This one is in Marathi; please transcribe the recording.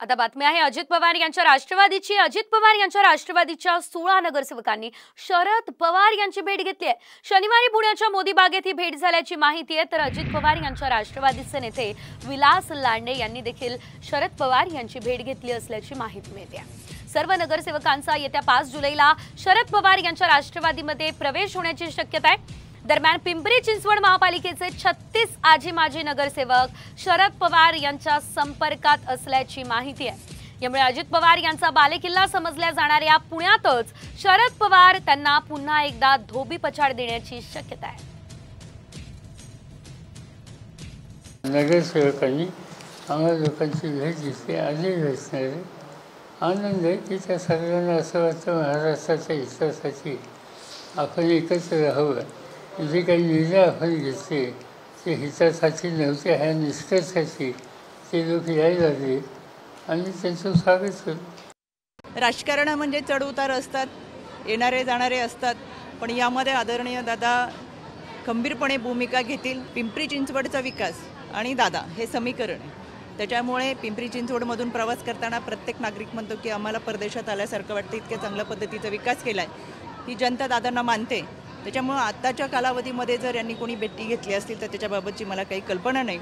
आता बातमी आहे अजित पवार यांच्या राष्ट्रवादीची। अजित पवार यांच्या राष्ट्रवादीच्या 16 नगरसेवकांनी शरद पवार यांची भेट घेतली आहे। शनिवारी पुण्याच्या मोदी बागेत ही भेट झाल्याची माहिती आहे। तर अजित पवार यांच्या राष्ट्रवादीचे नेते विलास लांडे यांनी देखील शरद पवार यांची भेट घेतली असल्याची माहिती मिळते। सर्व नगरसेवकांचा येत्या 5 जुलैला शरद पवार यांच्या राष्ट्रवादीमध्ये प्रवेश होण्याची शक्यता आहे। दरम्यान पिंपरी चिंचवड महापालिकेचे 36 आजी माजी नगरसेवक शरद पवार यांच्या संपर्कात असल्याची माहिती आहे। यामुळे अजित पवार यांचा बालेकिल्ला समजल्या जाणाऱ्या पुण्यातच शरद पवार त्यांना पुन्हा एकदा धोबी पछाड देण्याची शक्यता आहे। नगरसेवकांनी आम्हाला लोकांची भेट घेतली, आधी भेटणारे आनंद आहे की त्या सर्वांना असं वाटतं महाराष्ट्राच्या हितासाठी आपण एकत्र राहावं। जे काही निर्णय आपण घेतले ते हितासाठी नव्हते, ह्या निष्कर्षाची ते लोक यायला लागले आणि त्यांचं स्वागत करू। राजकारण म्हणजे चढउतार असतात, येणारे जाणारे असतात, पण यामध्ये आदरणीय दादा खंबीरपणे भूमिका घेतील। पिंपरी चिंचवडचा विकास आणि दादा हे समीकरण आहे, त्याच्यामुळे पिंपरी चिंचवडमधून प्रवास करताना प्रत्येक नागरिक म्हणतो की आम्हाला परदेशात आल्यासारखं वाटतं, इतक्या चांगल्या पद्धतीचा विकास केला आहे। ही जनता दादांना मानते, त्याच्यामुळे आत्ताच्या कालावधीमध्ये जर यांनी कोणी भेटी घेतली असतील तर त्याच्याबाबतची मला काही कल्पना नाही।